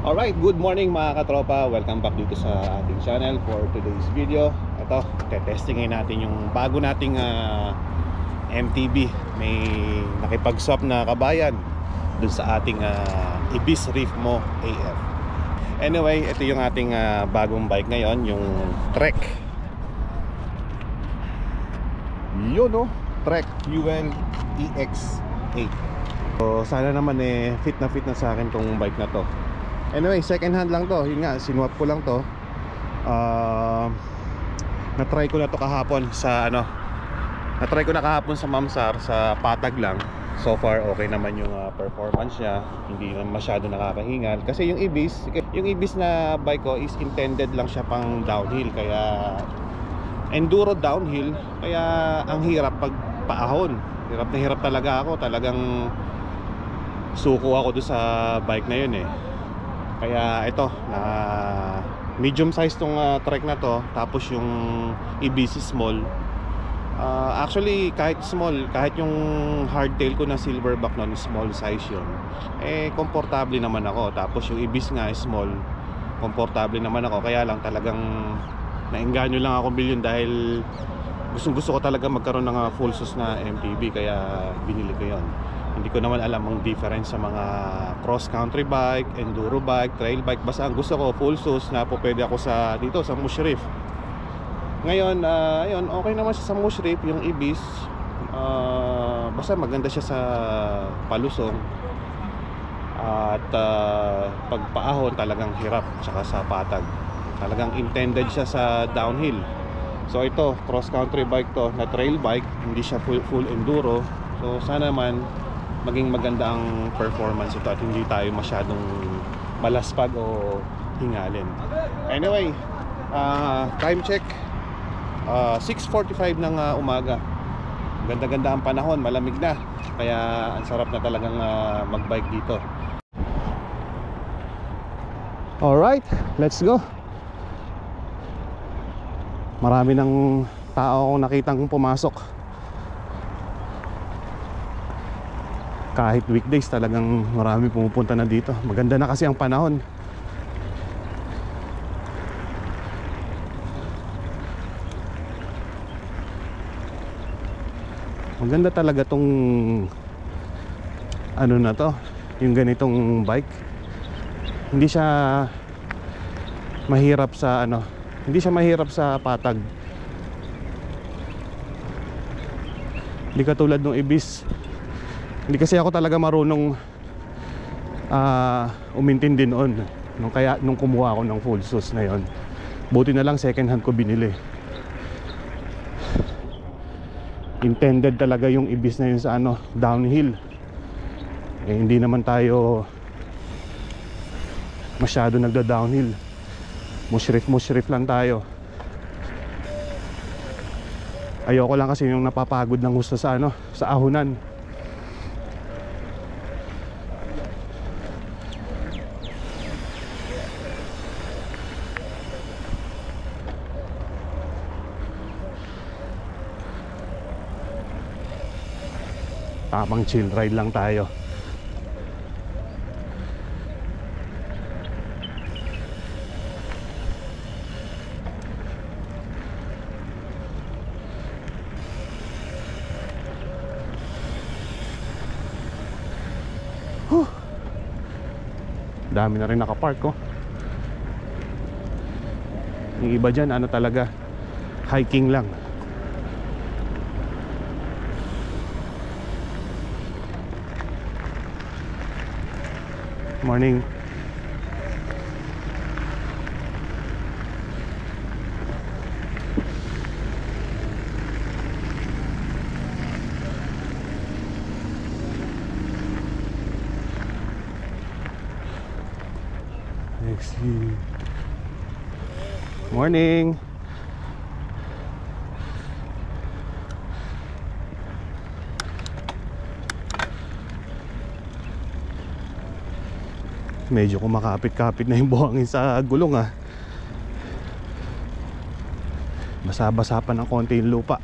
Alright, good morning mga katropa. Welcome back dito sa ating channel for today's video. Ito, testingin natin yung bago nating MTB. May nakipag-swap na kabayan dun sa ating Ibis Reef Mo AF. Anyway, ito yung ating bagong bike ngayon, yung Trek. Yun no, Trek UL EX8. So sana naman fit na sa akin tong bike na to. Anyway, second hand lang to. Yun nga, sinwap ko lang to. Na-try ko na to kahapon sa na-try ko na kahapon sa Mamsar, sa patag lang. So far okay naman yung performance niya. Hindi naman masyado nakakahingal. Kasi yung Ibis na bike ko is intended lang siya pang downhill. Kaya enduro downhill. Kaya ang hirap pag paahon. Hirap na hirap talaga ako. Talagang suko ako doon sa bike na yun Kaya ito, medium size tong Trek na to. Tapos yung Ibis small. Actually kahit small, kahit yung hardtail ko na silverback nun, small size yun, komportable naman ako. Tapos yung Ibis nga small, komportable naman ako. Kaya lang talagang naengganyo lang ako bilhin dahil gusto ko talaga magkaroon ng full sus na MTB. Kaya binili ko yon. Hindi ko naman alam ang difference sa mga cross country bike, enduro bike, trail bike. Basta ang gusto ko full sus na po pwede ako sa dito sa Mushrif. Ngayon, ayun, okay naman siya sa Mushrif yung Ibis. Basta maganda siya sa palusong. At pagpaahon talagang hirap, tsaka sa patag. Talagang intended siya sa downhill. So ito, cross country bike to, na trail bike, hindi siya full enduro. So sana naman maging maganda ang performance ito at hindi tayo masyadong malaspag o hingalin. Anyway, time check, 6:45 ng umaga. Ganda-ganda ang panahon, malamig na. Kaya ang sarap na talagang magbike dito. Alright, let's go. Marami ng tao akong nakitang pumasok. Kahit weekdays talagang marami pumupunta na dito. Maganda na kasi ang panahon. Maganda talaga tong ano na to, yung ganitong bike. Hindi siya mahirap sa hindi siya mahirap sa patag. Hindi katulad ng Ibis. Hindi kasi ako talaga marunong umintindi noon. Kaya nung kumuha ako ng full sus na yon, buti na lang second hand ko binili. Intended talaga yung Ibis na yun sa downhill. Hindi naman tayo masyado nagda-downhill. Mushrif lang tayo. Ayoko lang kasi yung napapagod ng gusto sa sa ahunan. Tamang chill ride lang tayo. Dami na rin nakapark Yung iba dyan talaga, hiking lang. Morning. Let's see. Morning. Medyo kumakapit-kapit na yung buhangin sa gulong Basa-basa pa ng konti yung lupa.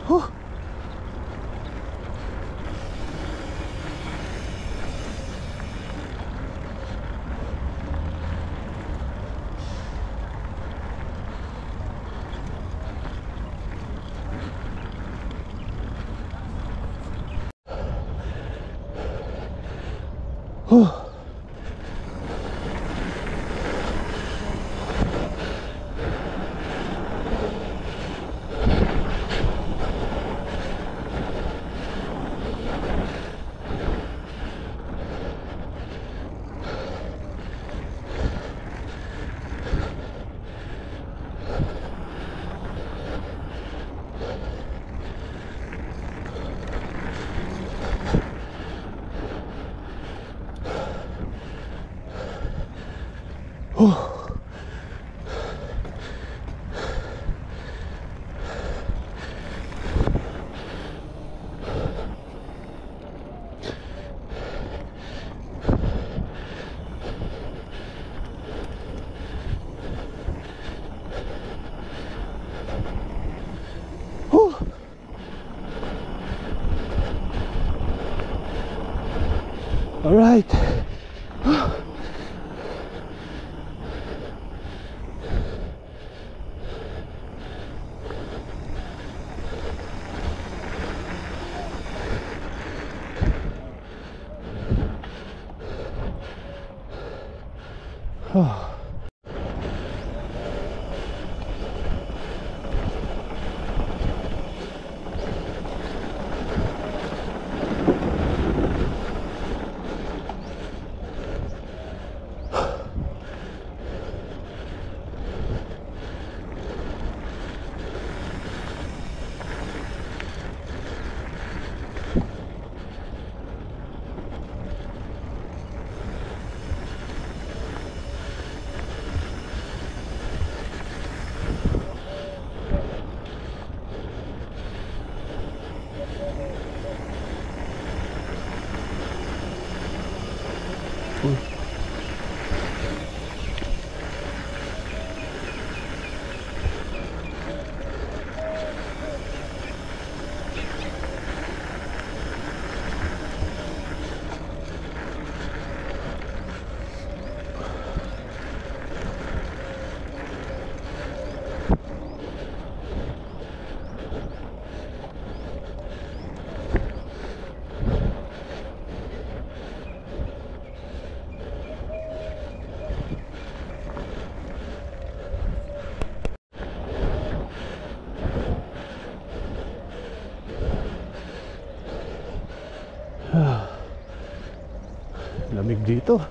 Huh. Huh. All right. Lamig dito.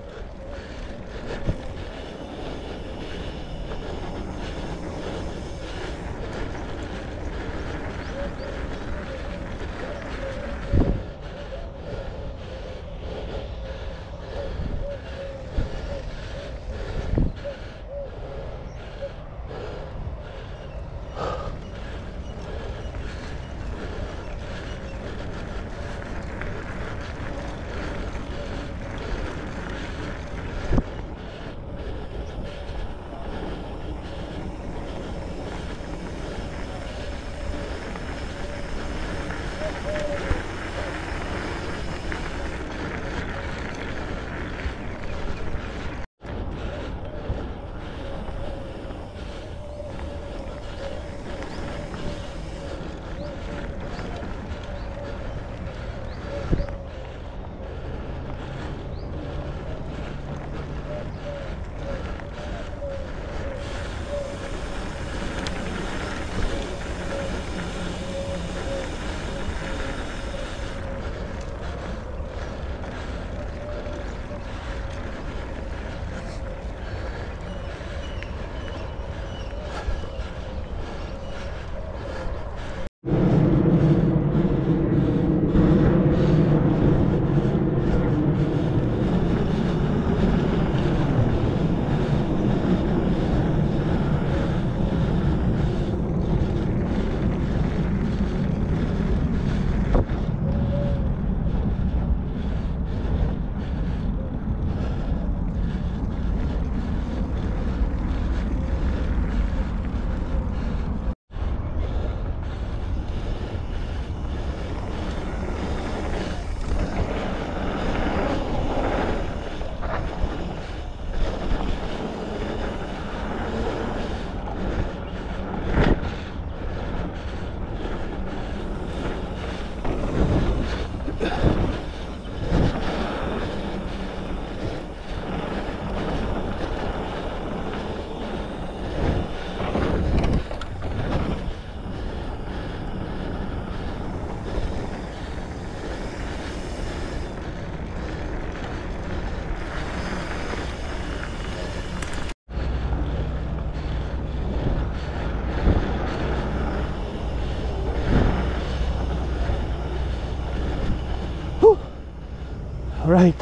Right.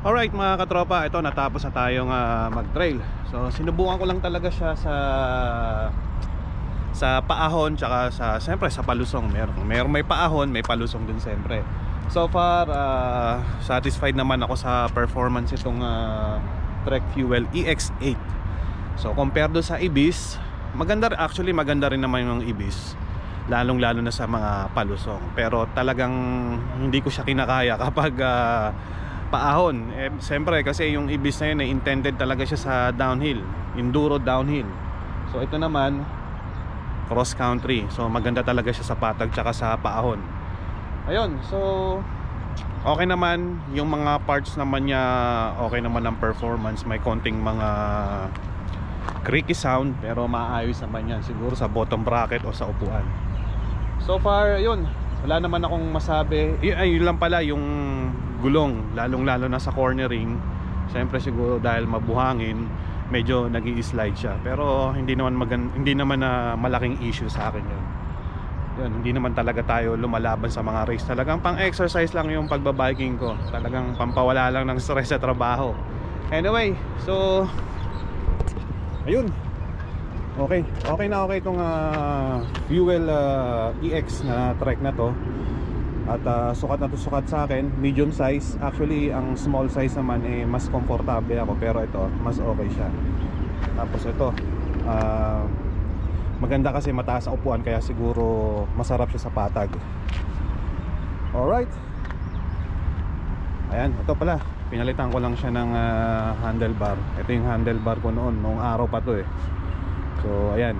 Alright mga katropa, ito natapos na tayong mag-trail. So sinubukan ko lang talaga siya sa paahon tsaka siyempre sa palusong. May paahon, may palusong din siyempre. So far satisfied naman ako sa performance itong Trek Fuel EX8. So compared do sa Ibis, maganda rin naman yung Ibis, lalong lalo na sa mga palusong. Pero talagang hindi ko siya kinakaya kapag paahon. Siyempre kasi yung Ibis na yun ay intended talaga siya sa downhill, enduro downhill. So ito naman cross country, so maganda talaga siya sa patag tsaka sa paahon. Ayun, so okay naman yung mga parts naman niya, okay naman ang performance. May konting mga creaky sound pero maayos naman yan siguro sa bottom bracket o sa upuan. So far yun, wala naman akong masabi. Yun lang pala yung gulong, lalong-lalo na sa cornering. Siyempre siguro dahil mabuhangin, medyo nag-i-slide siya. Pero hindi naman malaking issue sa akin yun. Yun, hindi naman talaga tayo lumalaban sa mga race. Talagang pang-exercise lang yung pagbabiking ko. Talagang pampawala lang ng stress sa trabaho. Anyway, so ayun. Okay na itong Fuel EX na trek na to. At sukat na to sukat sa akin, medium size. Actually ang small size naman mas komportable ako, pero ito mas okay siya. Tapos ito maganda kasi mataas ang upuan, kaya siguro masarap siya sa patag. Alright. Ayan, ito pala, pinalitan ko lang siya ng handlebar. Ito yung handlebar ko noong araw pa to So ayan,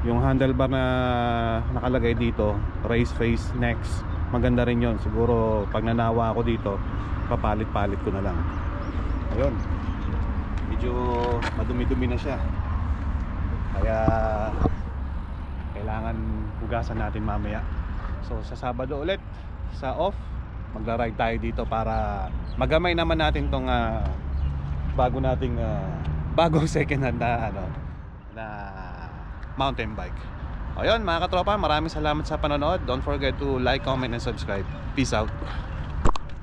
yung handlebar na nakalagay dito, race face next, maganda rin yon. Siguro pag nanawa ako dito, papalit-palit ko na lang. Ayun, medyo madumi-dumi na siya, kaya kailangan hugasan natin mamaya. So sa Sabado ulit, sa off, magra-ride tayo dito para magamay naman natin tong bagong second hand na mountain bike. Ayun mga katropa, maraming salamat sa panonood. Don't forget to like, comment, and subscribe. Peace out.